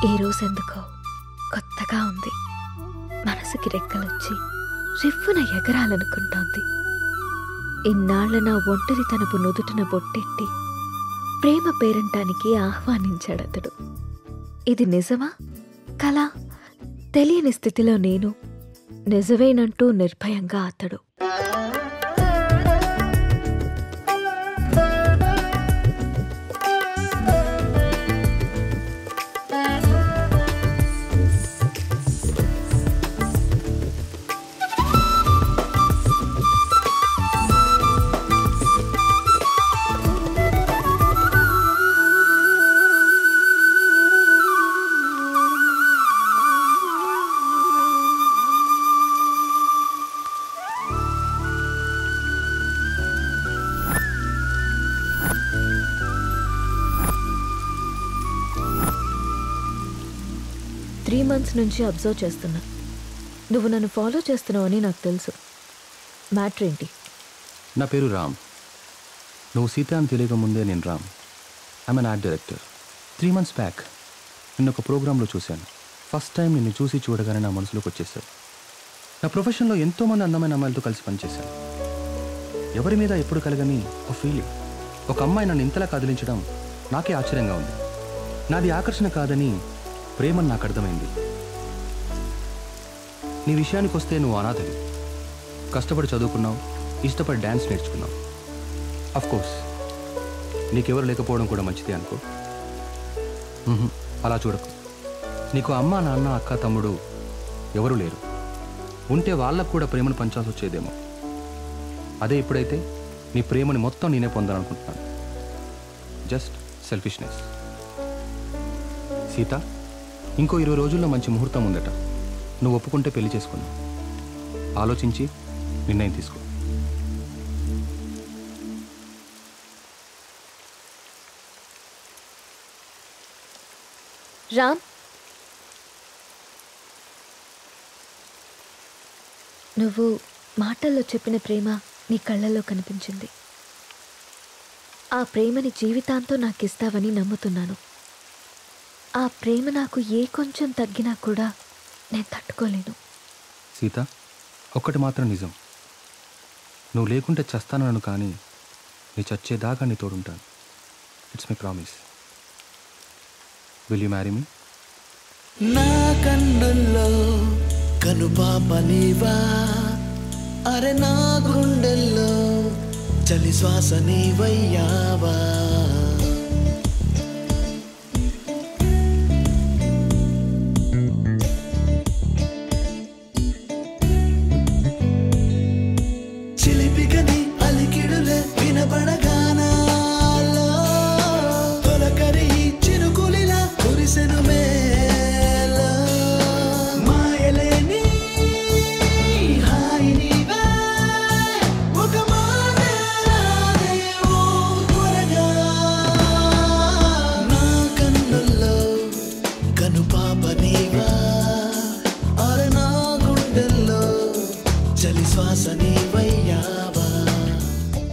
ఈరోజెందుకో కొత్తగా ఉంది. మనసుకి రెక్కలొచ్చి రివ్వున ఎగరాలనుకుంటోంది. ఇన్నాళ్ల నా ఒంటరితనపు నుదుటిన బొట్టెట్టి ప్రేమ పేరంటానికి ఆహ్వానించాడతడు. ఇది నిజమా కలా తెలియని స్థితిలో నేను, నిజమేనంటూ నిర్భయంగా అతడు. months నుంచి అబ్జర్వ్ చేస్తున్నా. నువ్వు నన్ను ఫాలో చేస్తున్నావని నాకు తెలుసు. మ్యాటర్ ఏంటి? నా పేరు రామ్. నువ్వు సీత అని తెలియక ముందే నేను Ram. I'm an art director. 3 months back నిన్న ఒక ప్రోగ్రాంలో చూశాను. ఫస్ట్ టైం నిన్ను చూసి చూడగానే నా మనసులోకి వచ్చేసావు. నా ప్రొఫెషన్లో ఎంతోమంది అందమైన అమ్మాయిలతో కలిసి పనిచేశాను. ఎవరి మీద ఎప్పుడు కలగని ఒక ఫీలింగ్. ఒక అమ్మాయి నన్ను ఇంతలా కదిలించడం నాకే ఆశ్చర్యంగా ఉంది. నాది ఆకర్షణ కాదని ప్రేమని నాకు అర్థమైంది. నీ విషయానికి వస్తే నువ్వు అనాథవి. కష్టపడి చదువుకున్నావు, ఇష్టపడి డ్యాన్స్ నేర్చుకున్నావు. అఫ్కోర్స్ నీకెవరు లేకపోవడం కూడా మంచిదే అనుకో. అలా చూడకు. నీకు అమ్మ, నాన్న, అక్క, తమ్ముడు ఎవరూ లేరు. ఉంటే వాళ్ళకు కూడా ప్రేమను పంచాల్సి వచ్చేదేమో. అదే ఇప్పుడైతే నీ ప్రేమని మొత్తం నేనే పొందాలనుకుంటున్నాను. Just selfishness. సీత, ఇంకో 20 రోజుల్లో మంచి ముహూర్తం ఉందట. నువ్వు ఒప్పుకుంటే పెళ్లి చేసుకున్నావు. ఆలోచించి నిర్ణయం తీసుకో. రామ్, నువ్వు మాటల్లో చెప్పిన ప్రేమ నీ కళ్ళల్లో కనిపించింది. ఆ ప్రేమని జీవితాంతం నాకు ఇస్తావని నమ్ముతున్నాను. ఆ ప్రేమ నాకు ఏ కొంచెం తగ్గినా కూడా నేను తట్టుకోలేను. సీత, ఒక్కటి మాత్రం నిజం. నువ్వు లేకుంటే చస్తానను, కానీ నీ చచ్చేదాకా నీ తోడుంటాను. It's my promise. Will you marry me? నా కన్నుల్లో కనుపాప నీవా, అరే నా గుండెల్లో చలి శ్వాస నీవయ్యావా.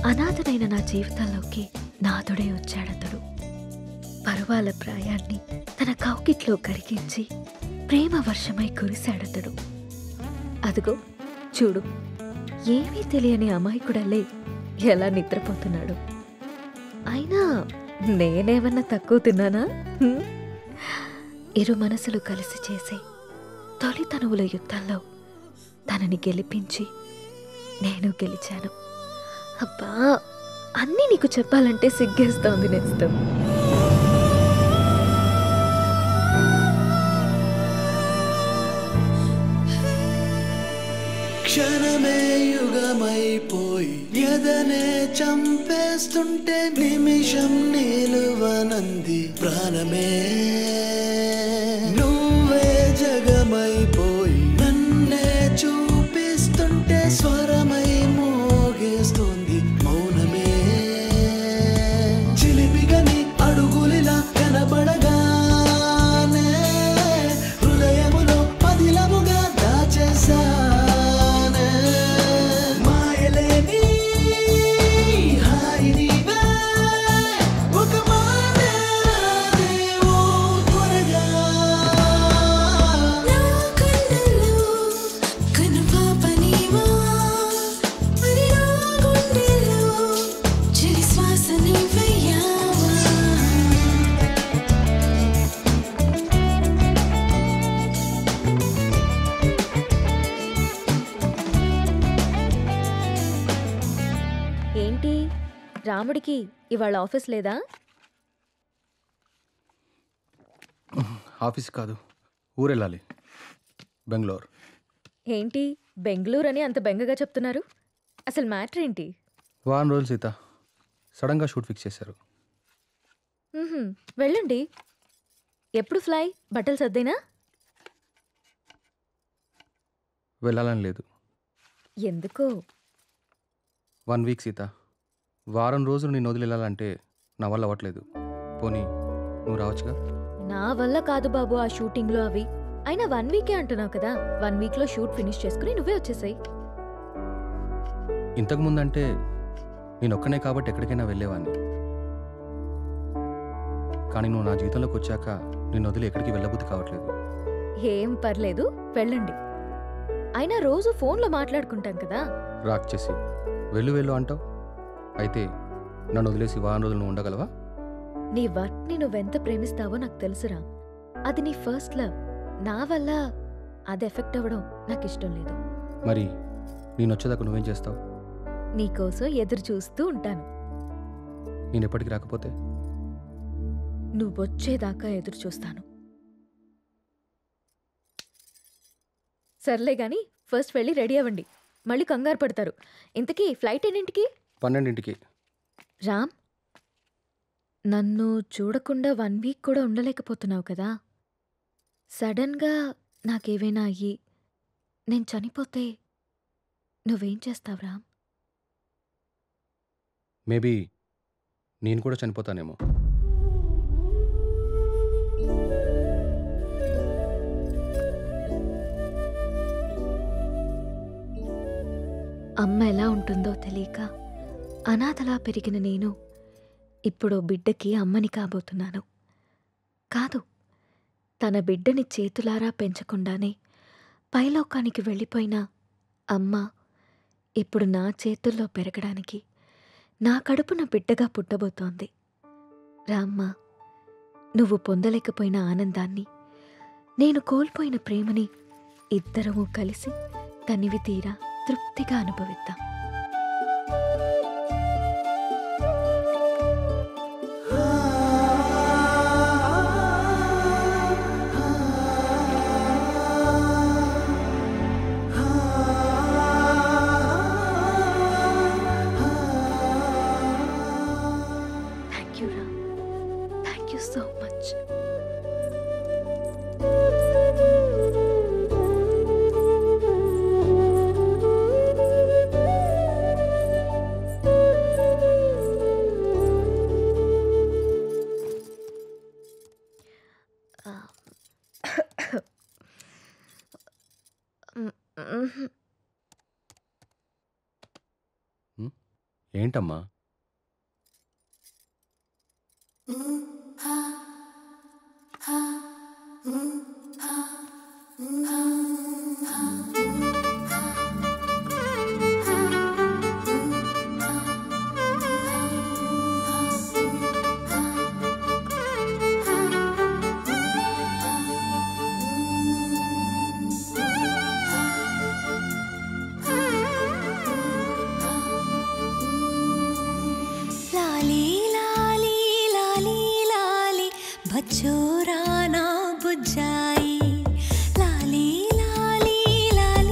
అనాథనైన నా జీవితంలోకి నాథుడే వచ్చాడతడు. పరువాల ప్రాయాన్ని తన కౌకిట్లో కరిగించి ప్రేమ వర్షమై కురిశాడతడు. అదిగో చూడు, ఏమీ తెలియని అమాయకుడలే ఎలా నిద్రపోతున్నాడు. అయినా నేనేమన్నా తక్కువ తిన్నానా? ఇరు మనసులు కలిసి చేసే తొలి తనువుల యుద్ధంలో తనని గెలిపించి నేను గెలిచాను. అబ్బా, అన్నీ నీకు చెప్పాలంటే సిగ్గేస్తోంది నేస్తం. క్షణమే యుగమైపోయి ఎదనే చంపేస్తుంటే నిమిషం నిలువనంది ప్రాణమే. నువ్వే జగమైపోయి నన్నే చూపిస్తుంటే స్వరమై మోగేస్తుంది మౌనమే. చిలిపిగని అడుగులిలా కనబడగానే హృదయములో పదిలముగా దాచేసా. రాముడికి ఇవాళ ఆఫీస్ లేదా? ఆఫీస్ కాదు, ఊరెళ్ళాలి, బెంగళూరు. ఏంటి బెంగళూరు అని అంత బెంగగా చెప్తున్నారు? అసలు మ్యాటర్ ఏంటి? వారం రోజులు సీత, సడన్గా షూట్ ఫిక్స్ చేశారు. వెళ్ళండి. ఎప్పుడు ఫ్లై? బట్టలు సర్దేనా? వెళ్ళాలని లేదు. ఎందుకో? 1 వీక్ సీత, వారం రోజులు నేను వదిలి వెళ్ళాలంటే నా వల్ల అవ్వట్లేదు. పోనీ నువ్వు రావచ్చుగా? నా వల్ల కాదు బాబు ఆ షూటింగ్లో అవి. అయినా 1 వీకే అంటున్నావు కదా, 1 వీక్లో షూట్ ఫినిష్ చేసుకుని నువ్వే వచ్చేసాయి. ఇంతకుముందంటే నేను ఒక్కనే కాబట్టి ఎక్కడికైనా వెళ్ళేవాడిని. కానీ నువ్వు నా జీవితంలోకి వచ్చాక నేను వదిలి ఎక్కడికి వెళ్ళబుద్ధి కావట్లేదు. ఏం పర్లేదు, వెళ్ళండి. అయినా రోజు ఫోన్లో మాట్లాడుకుంటాం కదా. రాక్ చేసి వెళ్ళు వెళ్ళు అంటావు. అయితే నన్ను వదిలేసి వారం రోజులు నువ్వు ఉండగలవా? నీ వర్క్ని నువ్వెంత ప్రేమిస్తావో నాకు తెలుసురా. అది నీ ఫస్ట్ లవ్. నా వల్ల అది ఎఫెక్ట్ అవ్వడం నాకు ఇష్టం లేదు. మరి నేను వచ్చేదాకా నువ్వేం చేస్తావు? నీకోసం ఎదురు చూస్తూ ఉంటాను. నేను ఎప్పటికి రాకపోతే? నువ్వొచ్చేదాకా ఎదురు చూస్తాను. సర్లే గాని ఫస్ట్ వెళ్ళి రెడీ అవ్వండి, మళ్ళీ కంగారు పడతారు. ఇంతకీ ఫ్లైట్ ఎన్నింటికి? 12ంటికి. రామ్, నన్ను చూడకుండా 1 వీక్ కూడా ఉండలేకపోతున్నావు కదా. సడన్గా నాకేవైనా అయ్యి నేను చనిపోతే నువ్వేం చేస్తావు రామ్? మేబీ నేను కూడా చనిపోతానేమో. అమ్మ ఎలా ఉంటుందో తెలియక అనాథలా పెరిగిన నేను ఇప్పుడు బిడ్డకి అమ్మని కాబోతున్నాను. కాదు, తన బిడ్డని చేతులారా పెంచకుండానే పైలోకానికి వెళ్ళిపోయిన అమ్మ ఇప్పుడు నా చేతుల్లో పెరగడానికి నా కడుపున బిడ్డగా పుట్టబోతోంది. రామ్మ, నువ్వు పొందలేకపోయిన ఆనందాన్ని, నేను కోల్పోయిన ప్రేమని ఇద్దరము కలిసి తనివి తీరా తృప్తిగా అనుభవిద్దాం. Thank you Ram, thank you so much. ఏంటమ్మా? लाली लाली लाली लाली बच्चों राना बुझाई लाली लाली लाली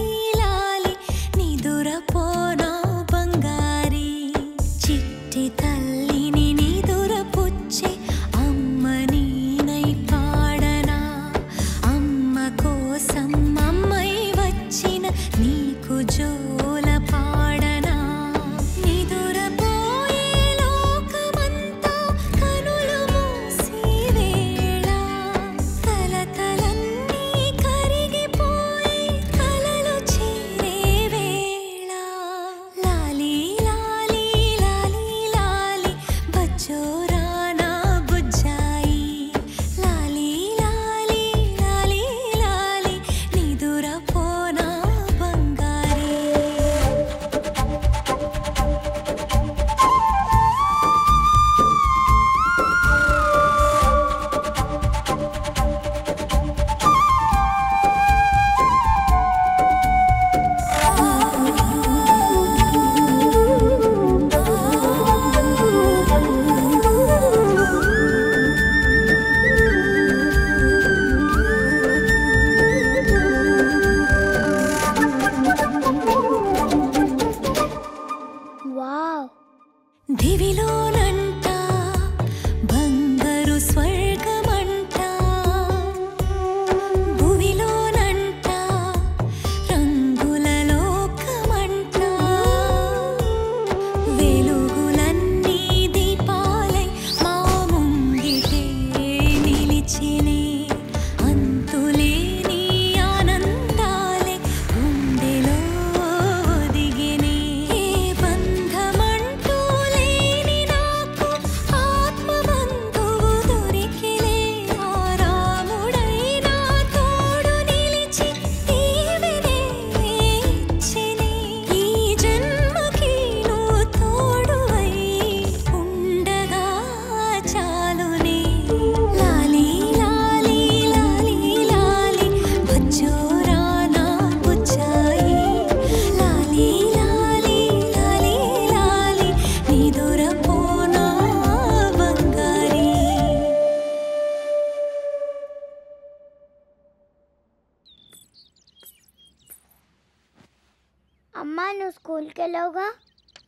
అమ్మా నువ్వు స్కూల్కి వెళ్ళావుగా,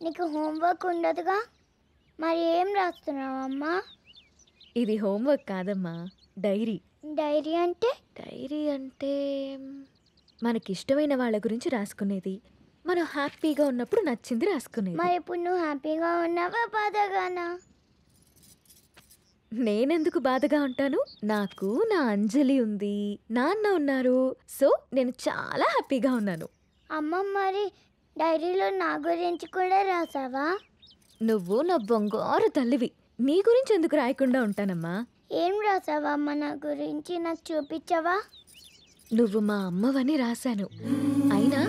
నీకు హోంవర్క్ ఉండదుగా, మరి ఏం రాస్తున్నావు అమ్మా? ఇది హోంవర్క్ కాదమ్మా, డైరీ. డైరీ అంటే? డైరీ అంటే మనకిష్టమైన వాళ్ళ గురించి రాసుకునేది. మనం హ్యాపీగా ఉన్నప్పుడు నచ్చింది రాసుకునేది. మరి ఇప్పుడు నువ్వు హ్యాపీగా ఉన్నావా బాధగానా? నేనెందుకు బాధగా ఉంటాను? నాకు నా అంజలి ఉంది, నాన్న ఉన్నారు. సో నేను చాలా హ్యాపీగా ఉన్నాను. అమ్మ మరి డైరీలో నా గురించి కూడా రాసావా? నువ్వు నా బంగారు తల్లివి, నీ గురించి ఎందుకు రాయకుండా ఉంటానమ్మా? ఏం రాసావా అమ్మ నా గురించి, నాకు చూపించవా? నువ్వు మా అమ్మవని రాశాను. అయినా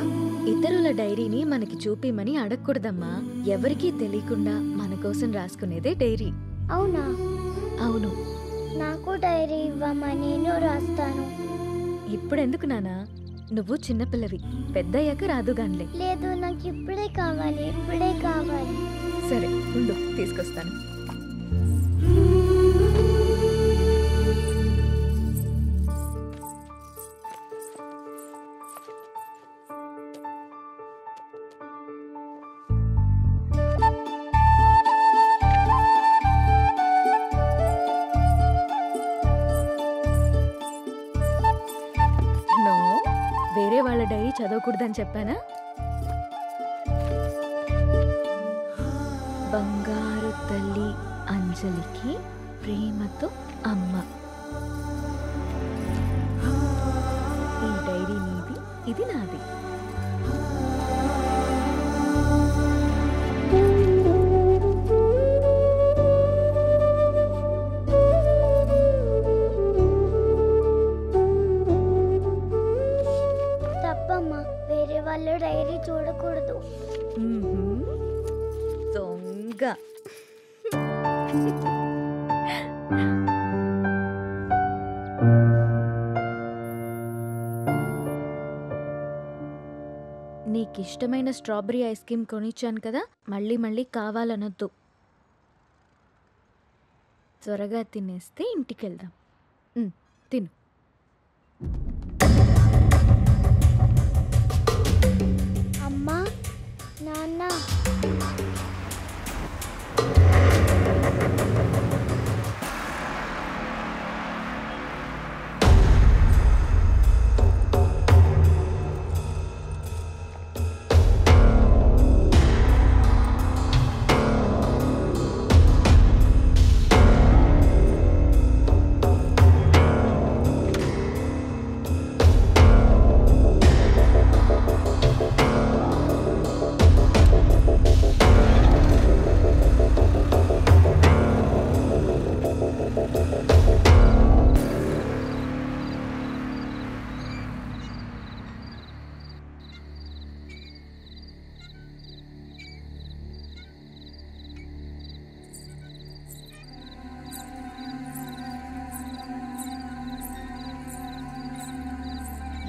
ఇతరుల డైరీని మనకి చూపిమని అడగకూడదమ్మా. ఎవరికీ తెలియకుండా మన కోసం రాసుకునేదే డైరీ. అవునా? అవును. నాకు డైరీ ఇవ్వమ్మా, నేను రాస్తాను. ఇప్పుడెందుకు నానా? నువ్వు చిన్నపిల్లవి, పెద్దయ్యాక రాదుగాన్లే. లేదు, నాకు ఇప్పుడే కావాలి, ఇప్పుడే కావాలి. సరే ఉండు, తీసుకొస్తాను. నో, వేరే వాళ్ళ డైరీ చదవకూడదని చెప్పానా? బంగారు తల్లి అంజలికి ప్రేమతో అమ్మ. ఈ డైరీ నీది, ఇది నాది. తప్పమ్మా, వేరే వాళ్ళ డైరీ చూడకూడదు. దొంగ. నీకిష్టమైన స్ట్రాబెరీ ఐస్ క్రీమ్ కొనిచ్చాను కదా, మళ్ళీ మళ్ళీ కావాలనొద్దు. త్వరగా తినేస్తే ఇంటికెళ్దాం. తిను. అమ్మా, నాన్న,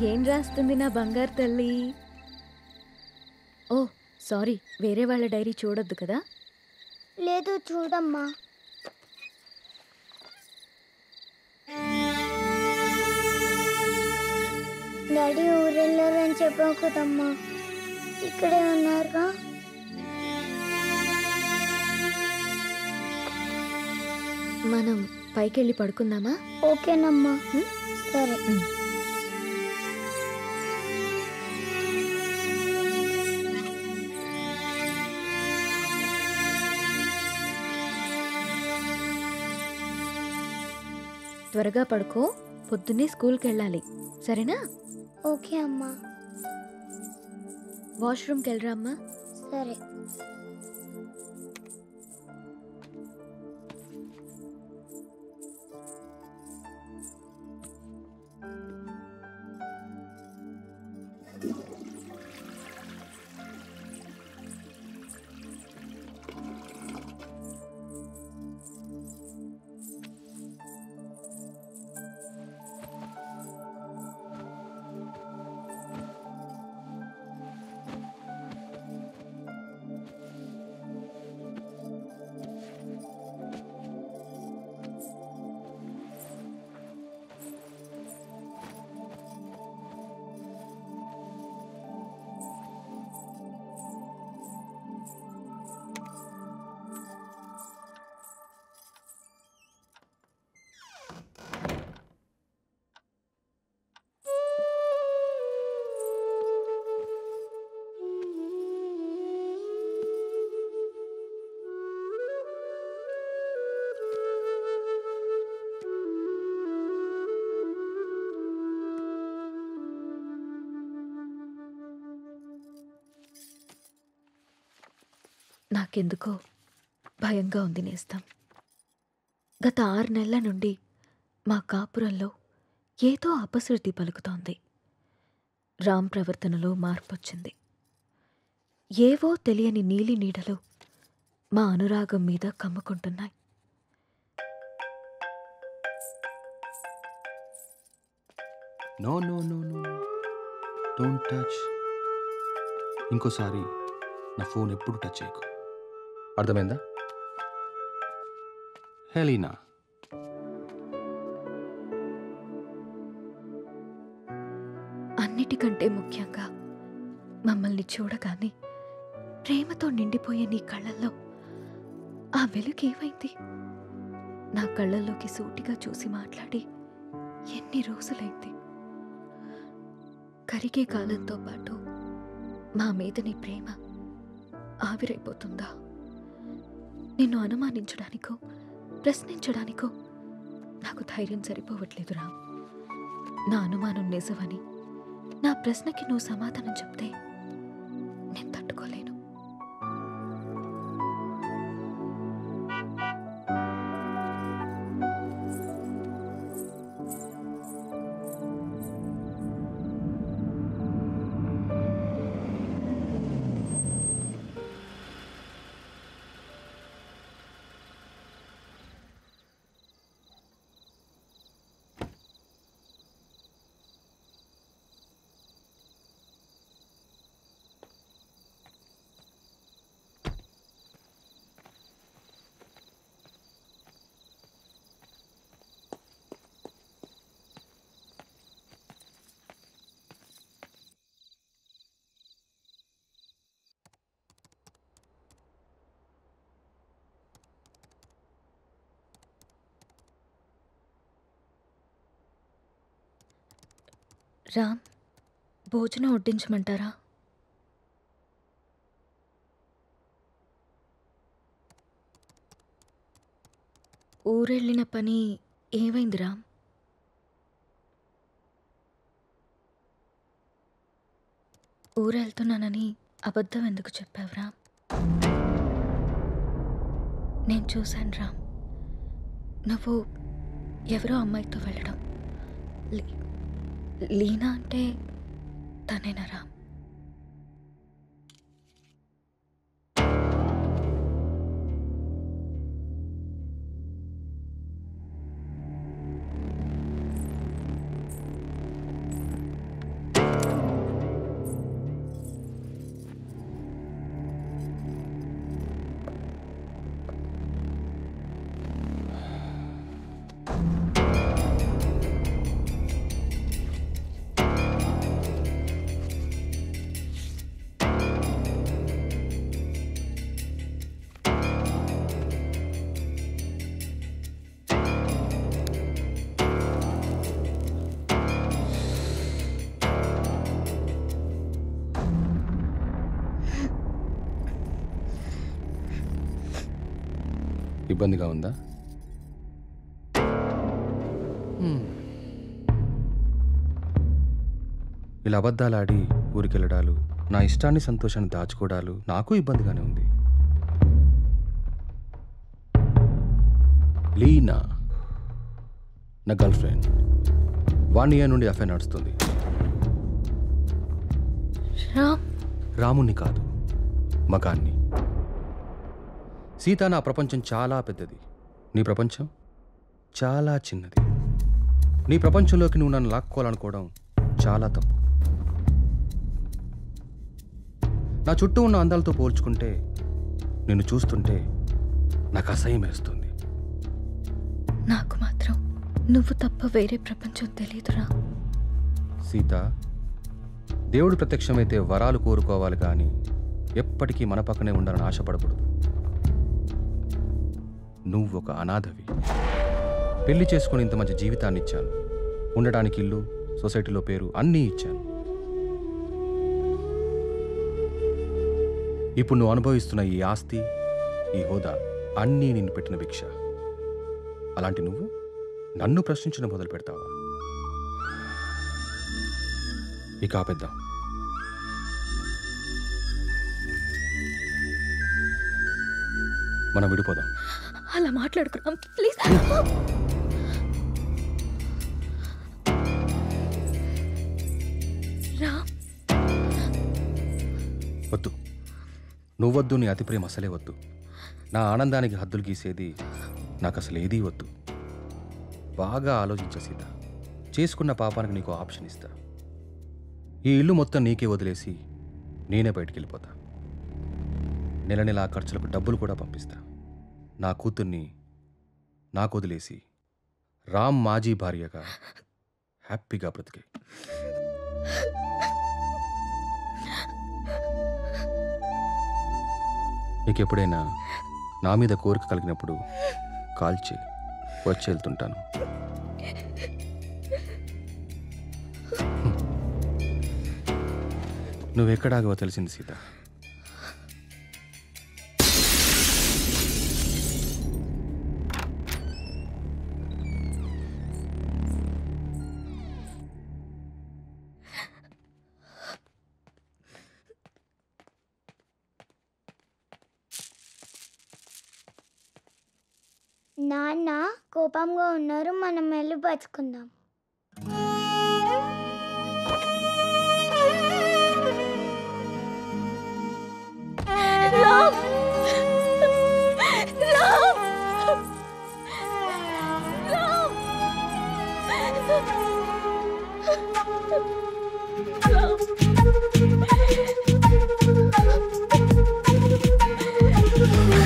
ఏం రాస్తుంది నా బంగారు తల్లి? ఓ సారీ, వేరే వాళ్ళ డైరీ చూడొద్దు కదా. లేదు చూడమ్మా. డాడీ ఊరెళ్ళారని చెప్పావు కదమ్మా, ఇక్కడే ఉన్నారుగా. మనం పైకెళ్ళి పడుకుందామా? ఓకేనమ్మా. సరే. త్వరగా పడుకో, పొద్దున్నే స్కూల్కి వెళ్ళాలి, సరేనా? ఓకే అమ్మా. వాష్రూమ్కి వెళ్ళరా అమ్మా. సరే. నాకెందుకో భయంగా ఉంది నేస్తం. గత 6 నెలల నుండి మా కాపురంలో ఏదో అపశృతి పలుకుతోంది. రామ్ ప్రవర్తనలో మార్పొచ్చింది. ఏవో తెలియని నీలి నీడలు మా అనురాగం మీద కమ్ముకుంటున్నాయి. No no no no don't touch. ఇంకోసారి నా ఫోన్ ఎప్పుడు టచ్ చేయకు, అర్థమైందా? హెలీనా, అన్నిటికంటే ముఖ్యంగా మమ్మల్ని చూడగానే ప్రేమతో నిండిపోయే నీ కళ్ళల్లో ఆ వెలుగేమైంది? నా కళ్ళల్లోకి సూటిగా చూసి మాట్లాడి ఎన్ని రోజులైంది? కరిగే కాలంతో పాటు మా మీద నీ ప్రేమ ఆవిరైపోతుందా? నిన్ను అనుమానించడానికో ప్రశ్నించడానికో నాకు ధైర్యం సరిపోవట్లేదు రామ్. నా అనుమానం నిజమని, నా ప్రశ్నకి నువ్వు సమాధానం చెప్తే నేను తట్టుకోలేను. రామ్, భోజనం వడ్డించమంటారా? ఊరెళ్ళిన పని ఏమైంది రామ్? ఊరెళ్తున్నానని అబద్ధం ఎందుకు చెప్పావు రామ్? నేను చూశాను రామ్, నువ్వు ఎవరో అమ్మాయితో వెళ్ళడం. లీనా అంటే తనేనా రామ్? ఇబ్బందిగా ఉందా? ఇలా అబద్ధాలాడి ఊరికెళ్ళడాలు, నా ఇష్టాన్ని సంతోషాన్ని దాచుకోవడాలు నాకు ఇబ్బందిగానే ఉంది. లీనా నా గర్ల్ ఫ్రెండ్. 1 year నుండి అఫైర్ నడుస్తుంది. రాముణ్ణి కాదు, మగాన్ని. సీత, నా ప్రపంచం చాలా పెద్దది, నీ ప్రపంచం చాలా చిన్నది. నీ ప్రపంచంలోకి నువ్వు నన్ను లాక్కోవాలనుకోవడం చాలా తప్పు. నా చుట్టూ ఉన్న అందాలతో పోల్చుకుంటే నిన్ను చూస్తుంటే నాకు అసహ్యం వేస్తుంది. నాకు మాత్రం నువ్వు తప్ప వేరే ప్రపంచం తెలియదురా. సీత, దేవుడు ప్రత్యక్షమైతే వరాలు కోరుకోవాలి కానీ ఎప్పటికీ మన పక్కనే ఉండాలని ఆశపడకూడదు. నువ్వు ఒక అనాథవి. పెళ్లి చేసుకుని ఇంత మంచి జీవితాన్ని ఇచ్చాను, ఉండడానికి ఇల్లు, సొసైటీలో పేరు అన్నీ ఇచ్చాను. ఇప్పుడు నువ్వు అనుభవిస్తున్న ఈ ఆస్తి, ఈ హోదా అన్నీ నిన్ను పెట్టిన భిక్ష. అలాంటి నువ్వు నన్ను ప్రశ్నించడం మొదలు పెడతావా? ఇక ఆపేద్దాం. మనం విడిపోదాం. అలా మాట్లాడుకున్నాం ప్లీజ్. రామ్, వద్దు, నువ్వొద్దు, నీ అతి ప్రేమ అసలే వద్దు. నా ఆనందానికి హద్దులు గీసేది నాకు అసలు ఏదీ వద్దు. బాగా ఆలోచించ సీత. చేసుకున్న పాపానికి నీకు ఆప్షన్ ఇస్తా. ఈ ఇల్లు మొత్తం నీకే వదిలేసి నేనే బయటికి వెళ్ళిపోతా. నెల నెల ఆ ఖర్చులకు డబ్బులు కూడా పంపిస్తా. నా కూతుర్ని నాకు వదిలేసి రామ్ మాజీ భార్యగా హ్యాపీగా బ్రతికే. నీకు ఎప్పుడైనా నా మీద కోరిక కలిగినప్పుడు కాల్ చేయి, వచ్చి వెళ్తుంటాను. నువ్వెక్కడాగవో తెలిసింది సీత. నాన్న కోపంగా ఉన్నారు, మనం వెళ్ళి పచ్చుకుందాం. రామ్, రామ్, రామ్,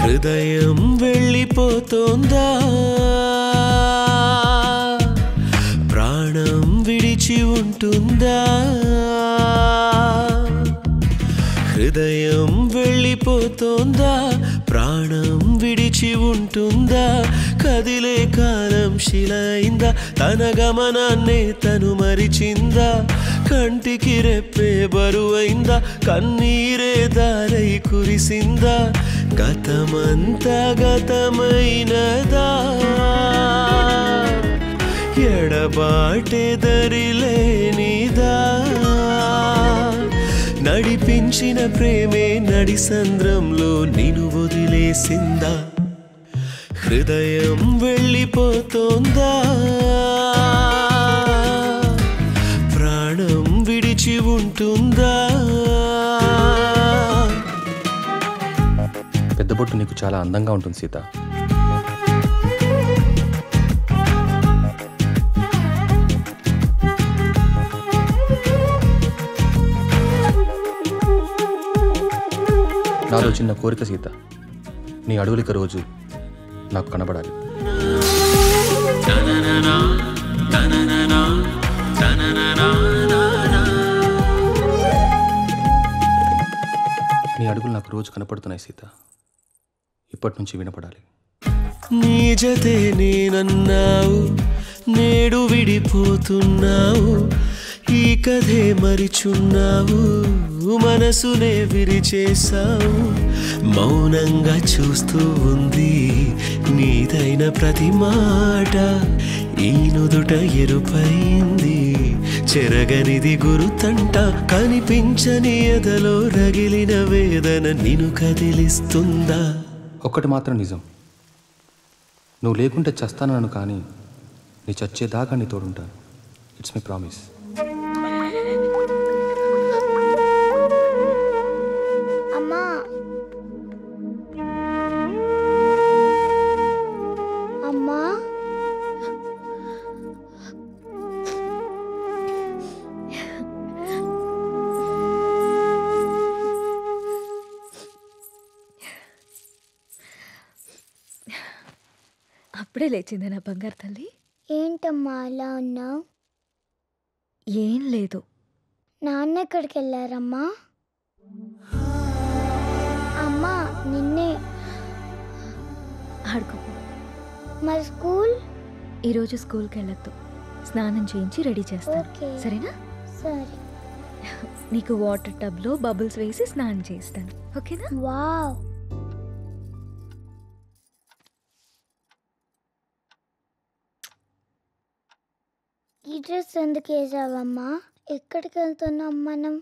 హృదయం వెళ్ళిపోతోందా, ప్రాణం విడిచి ఉంటుందా. హృదయం వెళ్ళిపోతోందా, ప్రాణం విడిచి ఉంటుందా. కదిలే కాలం శిలైందా, తన గమనాన్నే తను మరిచిందా. కంటికి రెప్పే బరువైందా, కన్నీరే దారై కురిసిందా. గతమంతా గతమైనదా, ఎడబాటే దరిలేనిదా. నడిపించిన ప్రేమే నడి సంద్రంలో నిన్ను వదిలేసిందా. హృదయం వెళ్ళిపోతోందా, ప్రాణం విడిచి ఉంటుందా. పెద్ద బొట్టు నీకు చాలా అందంగా ఉంటుంది సీత. నాలో చిన్న కోరిక సీత, నీ అడుగులిక రోజు నాకు కనబడాలి. నీ అడుగులు నాకు రోజు కనపడుతున్నాయి సీత, ఇప్పటి నుంచి వినపడాలి. నీ జతే నేనన్నావు, నేడు విడిపోతున్నావు. ఈ కథే మరిచున్నావు, మనసునే విరిచేశావు. మౌనంగా చూస్తూ ఉంది నీదైన ప్రతి మాట. ఈ నుదుట ఎరుపైంది చెరగనిది గురుతంట. కనిపించని ఎదలో రగిలిన వేదన నిన్ను కదిలిస్తుందా. ఒక్కటి మాత్రం నిజం, నువ్వు లేకుంటే చస్తానను, కానీ నీ చచ్చేదాకా నీ తోడుంటాను. It's my promise. అమ్మా, అమ్మా, అప్పుడే లేచిందా నా బంగారు తల్లి? ఏంటమ్మా అలా ఉన్నావు? ఏం లేదు. నాన్న ఎక్కడికి వెళ్ళారమ్మా? అమ్మా నిన్నే. ఆడుకోపో. మరి స్కూల్? ఈరోజు స్కూల్కి వెళ్ళొద్దు, స్నానం చేయించి రెడీ చేస్తాను. ఓకే. సరేనా? సరే. నీకు వాటర్ టబ్లో బబుల్స్ వేసి స్నానం చేస్తాను, ఓకేనా? వావ్. ఈ డ్రెస్ ఎందుకు వేసావమ్మా? ఎక్కడికి వెళ్తున్నాం మనం?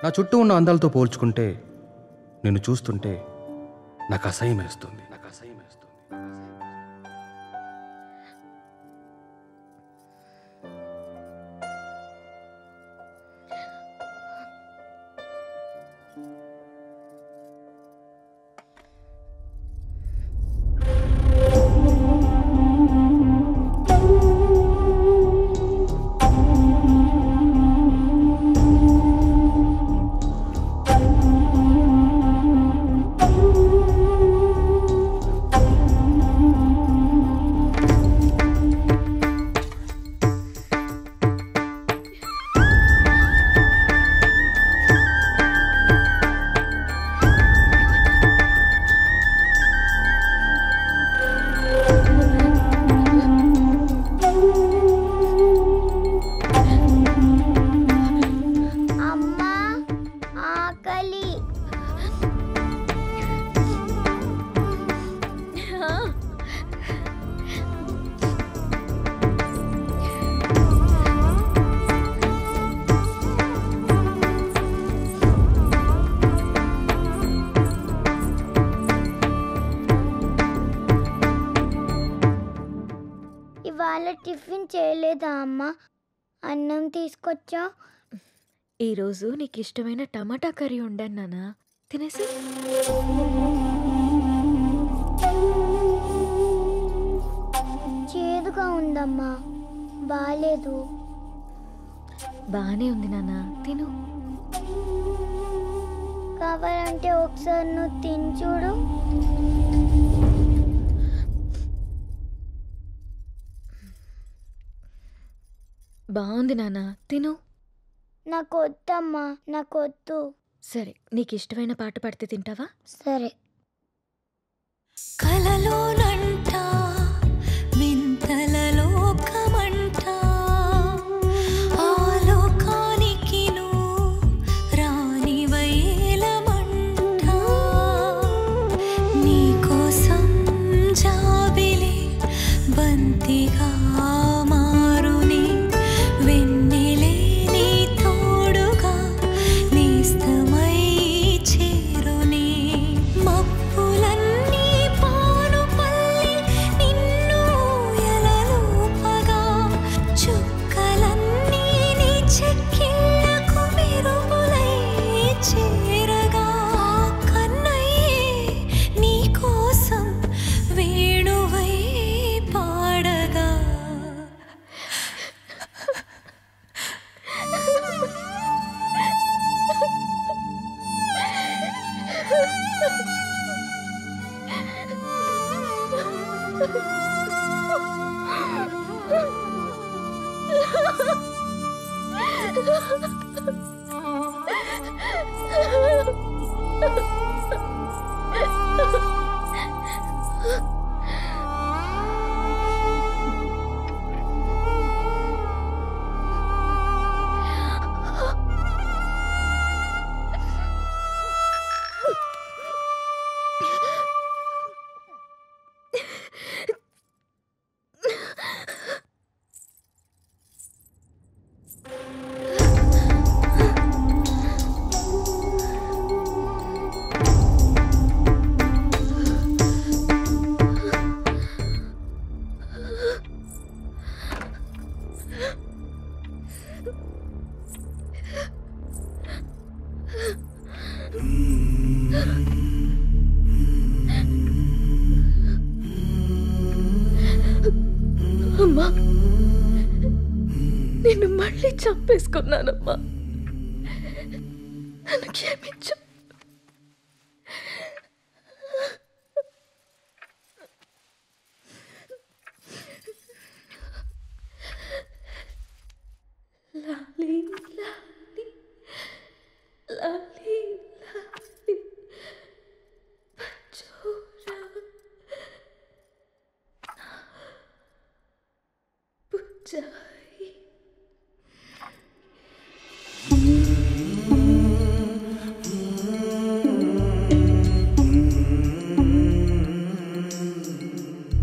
నా చుట్టూ ఉన్న అందాలతో పోల్చుకుంటే నిన్ను చూస్తుంటే నాకు అసహ్యం వేస్తుంది. ఇవాళ టిఫిన్ చేయలేదా అమ్మ? అన్నం తీసుకొచ్చా. ఈరోజు నీకు ఇష్టమైన టమాటా కర్రీ ఉండాను నాన్న, తినేసి. చేదుగా ఉందమ్మా, బాలేదు. బానే ఉంది నాన్న, తిను. కావాలంటే ఒకసారి నువ్వు తిని చూడు. బాగుంది నాన్న, తిను. నాకు వద్దమ్మా, నాకు వద్దు. సరే, నీకు ఇష్టమైన పాట పాడితే తింటావా? సరే. కలలోనంట వింతల లోకమంట, ఆ లోకానికి నువ్వు రాని వైలమంట, నీకోసం జాబిలి బంతిగా మారుని, వెన్నెలే నీ తోడుగా నేస్తమై చేరుని, మబ్బులన్నీ పానుపల్లి నిన్ను ఎలలూపగా, చుక్కలన్నీ నీ చెక్కిళ్ళకు మెరుగులై చేరగా, కన్నయ్యే నీకోసం వేణువై పాడగా. అమ్మా, నిన్ను మళ్ళీ చంపేసుకున్నానమ్మా, నన్ను క్షమించు. లాలీ లాలీ లాలీ లాలీ పచ్చోరా పుచ్చ